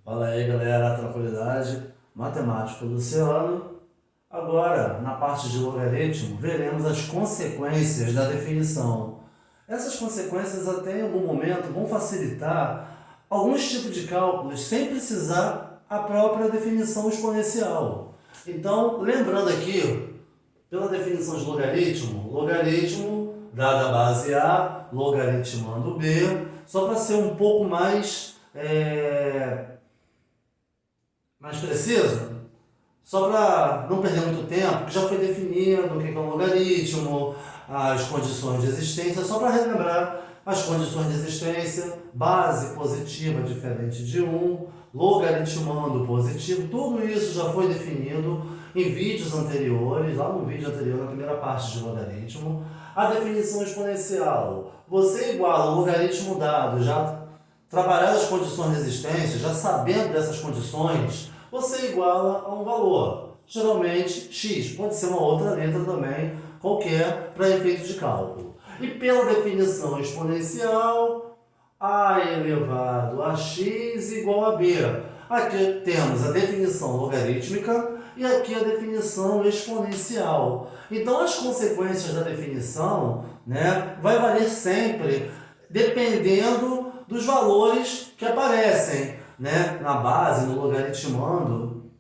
Fala aí, galera, tranquilidade, matemático Luciano. Agora, na parte de logaritmo, veremos as consequências da definição. Essas consequências até em algum momento vão facilitar alguns tipos de cálculos sem precisar a própria definição exponencial. Então, lembrando aqui, pela definição de logaritmo dada a base A, logaritmando B, só para ser um pouco mais preciso, só para não perder muito tempo, que já foi definido o que é um logaritmo, as condições de existência, só para relembrar as condições de existência, base positiva diferente de 1, logaritmando positivo, tudo isso já foi definido em vídeos anteriores, lá no vídeo anterior, na primeira parte de logaritmo. A definição exponencial, você iguala o logaritmo dado, já trabalhar as condições de existência, já sabendo dessas condições, você iguala a um valor. Geralmente, x, pode ser uma outra letra também, qualquer, para efeito de cálculo. E pela definição exponencial, a elevado a x igual a b. Aqui temos a definição logarítmica e aqui a definição exponencial. Então, as consequências da definição, vai valer sempre dependendo dos valores que aparecem, na base, no logaritmando.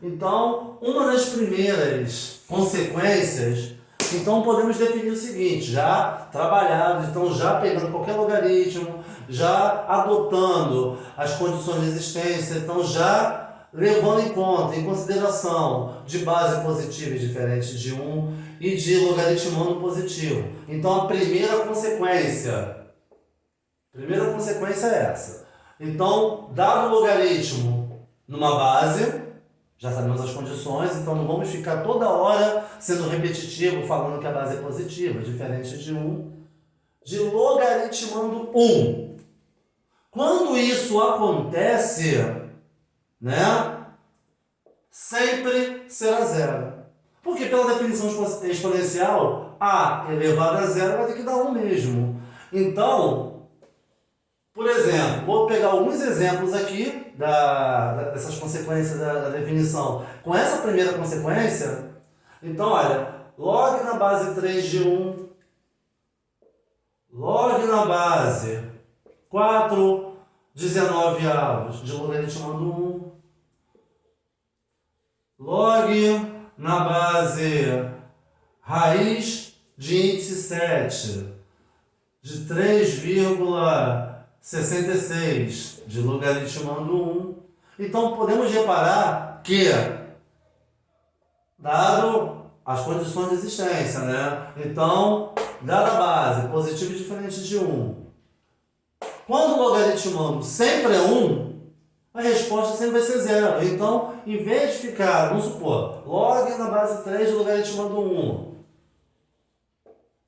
Então, uma das primeiras consequências, então podemos definir o seguinte, já trabalhado, então já pegando qualquer logaritmo, já adotando as condições de existência, então já levando em conta, em consideração, de base positiva e diferente de 1 e de logaritmando positivo. Então a primeira consequência é essa. Então, dado o logaritmo numa base, já sabemos as condições, então não vamos ficar toda hora sendo repetitivo, falando que a base é positiva, diferente de 1, de logaritmando 1. Quando isso acontece, sempre será zero. Porque pela definição exponencial, a elevado a zero vai ter que dar 1 mesmo. Então, por exemplo, vou pegar alguns exemplos aqui dessas consequências da definição. Com essa primeira consequência, então olha, log na base 3 de 1, log na base 4 19 avos de logaritmando 1, log na base raiz de índice 7 de 3,66 de logaritmando 1. Então, podemos reparar que, dado as condições de existência, então, dada a base, positivo e diferente de 1, quando o logaritmando sempre é 1, a resposta sempre vai ser zero. Então, em vez de ficar, vamos supor, log na base 3 de logaritmando 1,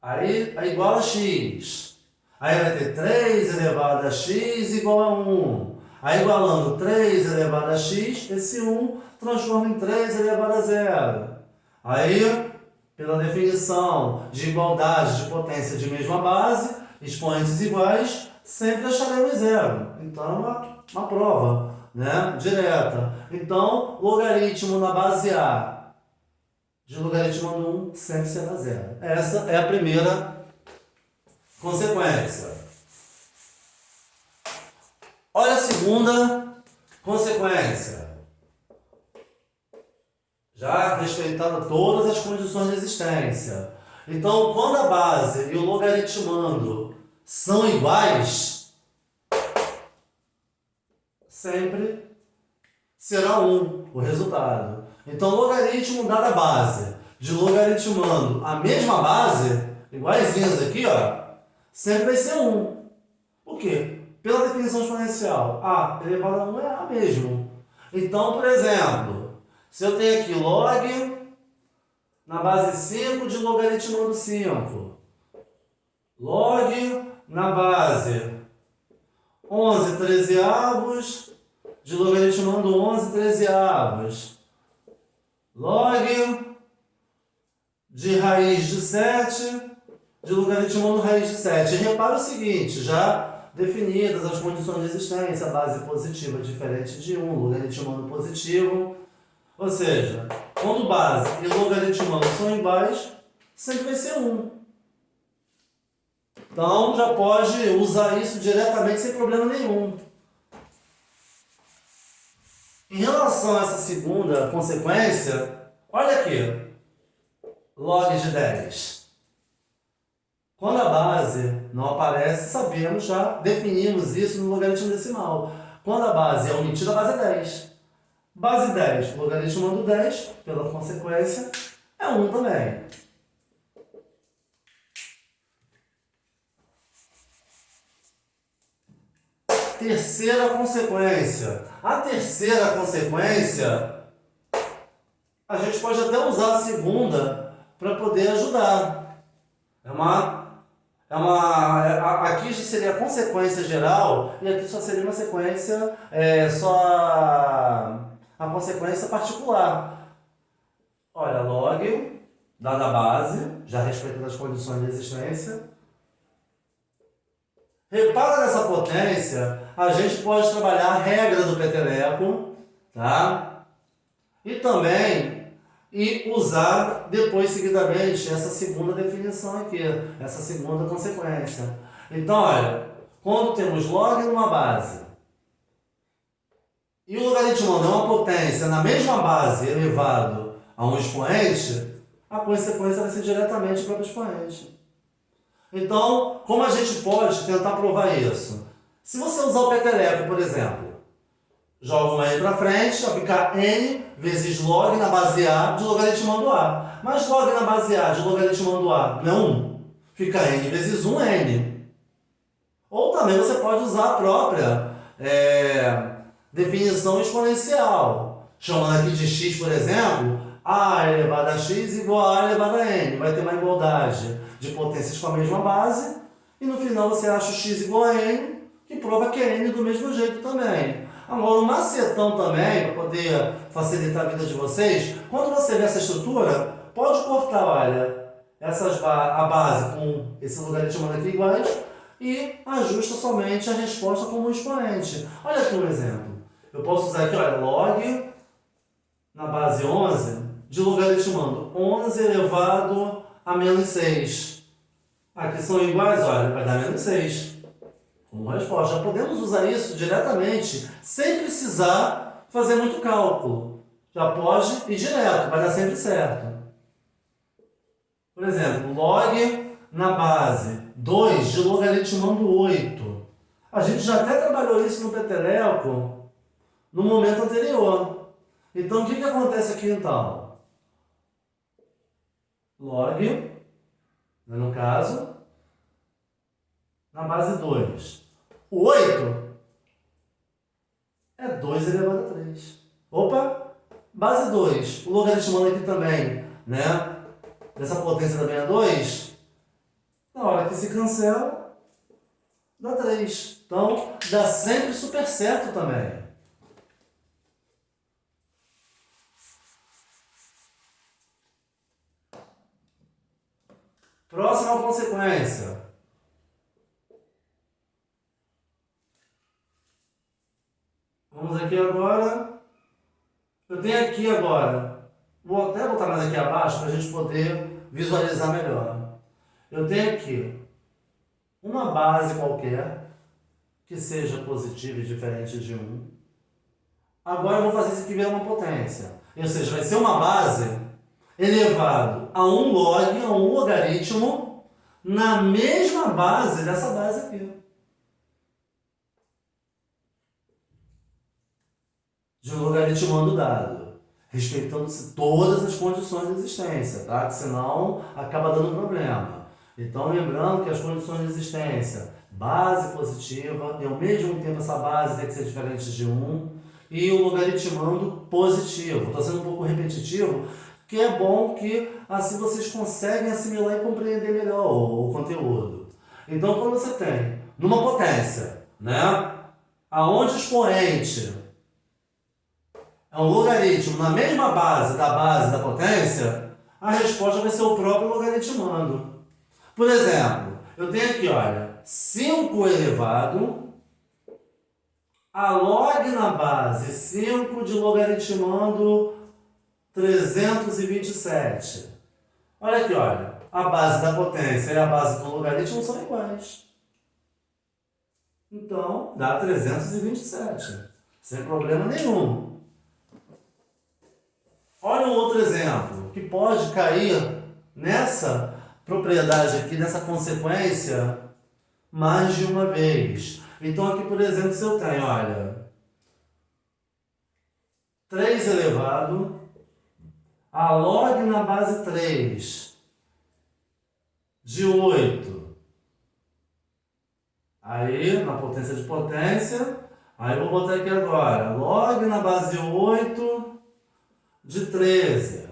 aí é igual a x. Aí vai ter 3 elevado a x igual a 1. Aí igualando 3 elevado a x, esse 1 transforma em 3 elevado a 0. Aí, pela definição de igualdade de potência de mesma base, expoentes iguais, sempre acharemos zero. Então é uma prova, direta. Então, logaritmo na base A de logaritmando 1 sempre será zero. Essa é a primeira consequência. Olha a segunda consequência. Já respeitando todas as condições de existência. Então, quando a base e o logaritmando são iguais, sempre será 1 o resultado. Então, logaritmo dada a base de logaritmando a mesma base, iguaizinhos aqui, sempre vai ser 1. Por quê? Pela definição exponencial, a elevado a 1 é a mesmo. Então, por exemplo, se eu tenho aqui log na base 5 de logaritmando 5, log na base 11 trezeavos de logaritmando 11 trezeavos, log de raiz de 7 de logaritmando raiz de 7. E repara o seguinte, já definidas as condições de existência, base positiva diferente de 1, logaritmando positivo. Ou seja, quando base e logaritmando são iguais, sempre vai ser 1. Então, já pode usar isso diretamente sem problema nenhum. Em relação a essa segunda consequência, olha aqui, log de 10. Quando a base não aparece, sabemos, já definimos isso no logaritmo decimal. Quando a base é omitida, a base é 10. Base 10, logaritmando 10, pela consequência, é 1 também. Terceira consequência. A terceira consequência, a gente pode até usar a segunda para poder ajudar. Aqui já seria a consequência geral e aqui só seria uma sequência, só a consequência particular. Olha, log, dada a base, já respeitando as condições de existência. Repara nessa potência, a gente pode trabalhar a regra do peteleco, tá? E também usar depois, seguidamente, essa segunda definição aqui, essa segunda consequência. Então, olha, quando temos log numa base e o logaritmando é uma potência na mesma base elevado a um expoente, a consequência vai ser diretamente para o expoente. Então, como a gente pode tentar provar isso? Se você usar o peteleco, por exemplo, joga um n para frente, vai ficar n vezes log na base A de logaritmando A. Mas log na base A de logaritmando A não é 1? Fica n vezes 1, n. Ou também você pode usar a própria definição exponencial. Chamando aqui de x, por exemplo, a elevado a x igual a elevado a n. Vai ter uma igualdade de potências com a mesma base. E no final você acha o x igual a n, que prova que é n do mesmo jeito também. Agora, um macetão também, para poder facilitar a vida de vocês, quando você vê essa estrutura, pode cortar, olha, a base com esse logaritmando aqui iguais e ajusta somente a resposta como um expoente. Olha aqui um exemplo. Eu posso usar aqui, olha, log na base 11 de logaritmando 11 elevado a menos 6. Aqui são iguais, olha, vai dar menos 6. Como resposta. Já podemos usar isso diretamente, sem precisar fazer muito cálculo. Já pode ir direto, vai dar sempre certo. Por exemplo, log na base 2 de logaritmando 8. A gente já até trabalhou isso no peteleco no momento anterior. Então, o que acontece aqui então? Log, no caso, na base 2. O 8 é 2 elevado a 3. Opa! Base 2. O logaritmando aqui também, né? Dessa potência também é 2. Na hora que se cancela, dá 3. Então, dá sempre super certo também. Próxima consequência. Vamos aqui agora. Eu tenho aqui agora. Vou até botar mais aqui abaixo para a gente poder visualizar melhor. Eu tenho aqui uma base qualquer que seja positiva e diferente de 1. Agora eu vou fazer isso aqui virar uma potência. Ou seja, vai ser uma base elevado a um log, a um logaritmo, na mesma base dessa base aqui. De um logaritmando dado, respeitando-se todas as condições de existência, tá? Que senão acaba dando problema. Então, lembrando que as condições de existência, base positiva, e ao mesmo tempo essa base tem que ser diferente de 1, e o logaritmando positivo. Estou sendo um pouco repetitivo, que é bom que assim vocês conseguem assimilar e compreender melhor o conteúdo. Então, quando você tem numa potência, né, aonde o expoente é um logaritmo na mesma base da potência, a resposta vai ser o próprio logaritmando. Por exemplo, eu tenho aqui, olha, 5 elevado a log na base 5 de logaritmando 327. Olha aqui, olha. A base da potência e a base do logaritmo são iguais. Então, dá 327. Sem problema nenhum. Olha um outro exemplo que pode cair nessa propriedade aqui, nessa consequência, mais de uma vez. Então, aqui, por exemplo, se eu tenho, olha, 3 elevado a log na base 3 de 8. Aí, na potência de potência, aí eu vou botar aqui agora, log na base 8 de 13.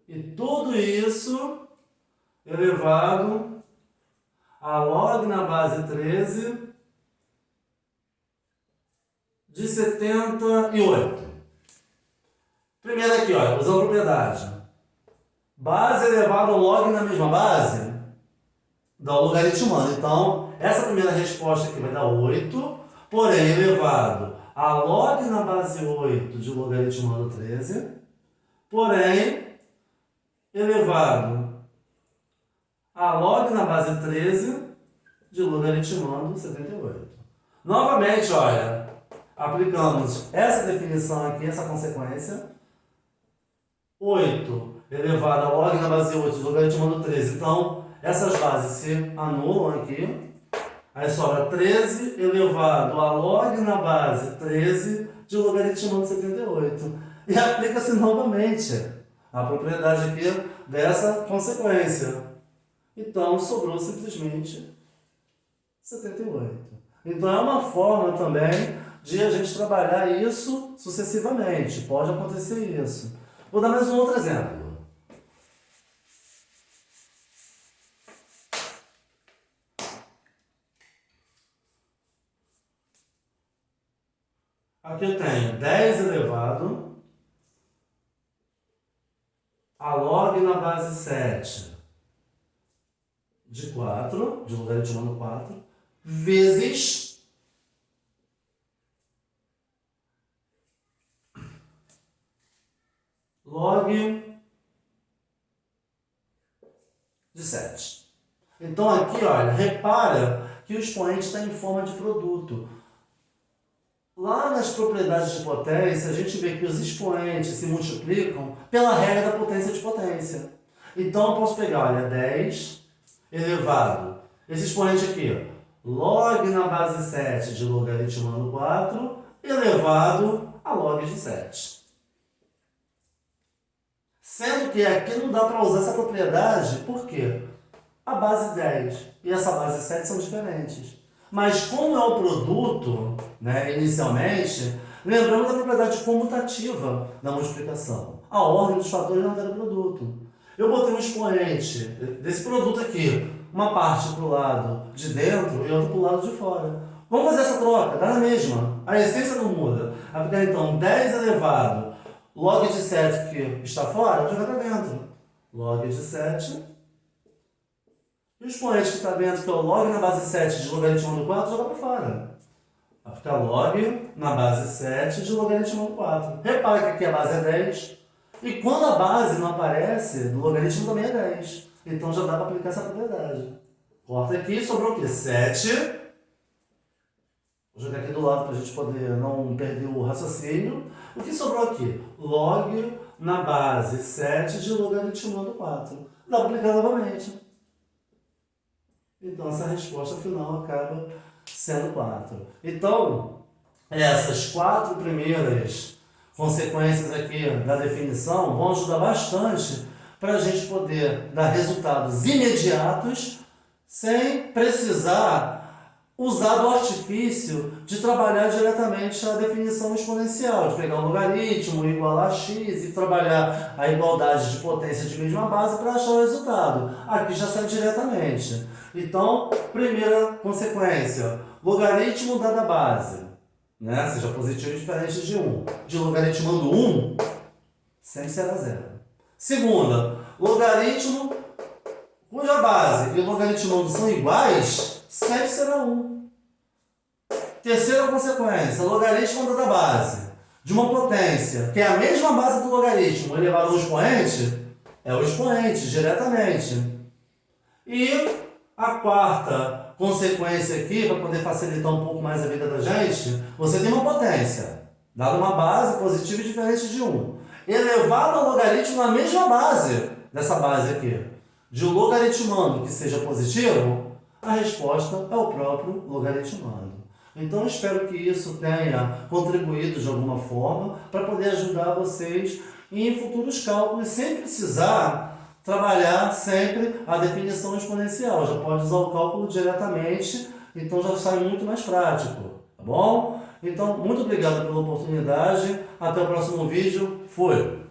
E tudo isso elevado a log na base 13 de 78. Primeiro aqui, olha, usando a propriedade. Base elevado a log na mesma base dá o logaritmando. Então, essa primeira resposta aqui vai dar 8, porém elevado a log na base 8 de logaritmando 13, porém elevado a log na base 13 de logaritmando 78. Novamente, olha, aplicamos essa definição aqui, essa consequência. 8 elevado a log na base 8 de logaritmando 13. Então, essas bases se anulam aqui. Aí sobra 13 elevado a log na base 13 de logaritmando 78. E aplica-se novamente a propriedade aqui dessa consequência. Então, sobrou simplesmente 78. Então, é uma forma também de a gente trabalhar isso sucessivamente. Pode acontecer isso. Vou dar mais um outro exemplo. Aqui eu tenho 10 elevado a log na base 7 de 4, de logaritmando 4, vezes log de 7. Então aqui, olha, repara que o expoente está em forma de produto. Lá nas propriedades de potência, a gente vê que os expoentes se multiplicam pela regra da potência de potência. Então, eu posso pegar, olha, 10 elevado. Esse expoente aqui, log na base 7 de logaritmando 4, elevado a log de 7. Sendo que aqui não dá para usar essa propriedade, por quê? A base 10 e essa base 7 são diferentes. Mas como é o produto, né, inicialmente, lembramos da propriedade comutativa da multiplicação. A ordem dos fatores não altera o produto. Eu botei um expoente desse produto aqui, uma parte para o lado de dentro e outra para o lado de fora. Vamos fazer essa troca, dá na mesma. A essência não muda. Vai ficar então 10 elevado, log de 7 que está fora, joga para dentro. Log de 7. E o expoente que está dentro, que é o log na base 7 de logaritmando 4, joga para fora. Vai ficar log na base 7 de logaritmando 4. Repara que aqui a base é 10. E quando a base não aparece, do logaritmo também é 10. Então já dá para aplicar essa propriedade. Corta aqui, sobrou o quê? 7. Vou jogar aqui do lado para a gente poder não perder o raciocínio. O que sobrou aqui? Log na base 7 de logaritmando 4. Dá para aplicar novamente. Então, essa resposta final acaba sendo 4. Então, essas 4 primeiras consequências aqui da definição vão ajudar bastante para a gente poder dar resultados imediatos sem precisar usar do artifício de trabalhar diretamente a definição exponencial, de pegar um logaritmo igual a x e trabalhar a igualdade de potência de mesma base para achar o resultado. Aqui já sai diretamente. Então, primeira consequência, logaritmo dada base, né? Seja positivo e diferente de 1. De logaritmando 1, sempre será 0. Segunda, logaritmo cuja base e logaritmando são iguais, sempre será 1. Terceira consequência, logaritmo da base de uma potência, que é a mesma base do logaritmo elevado ao expoente, é o expoente, diretamente. E a quarta consequência aqui, para poder facilitar um pouco mais a vida da gente, você tem uma potência, dada uma base positiva e diferente de 1, elevado ao logaritmo na mesma base dessa base aqui. De logaritmando que seja positivo, a resposta é o próprio logaritmando. Então, eu espero que isso tenha contribuído de alguma forma para poder ajudar vocês em futuros cálculos, sem precisar trabalhar sempre a definição exponencial. Já pode usar o cálculo diretamente, então já sai muito mais prático, tá bom? Então, muito obrigado pela oportunidade. Até o próximo vídeo. Fui!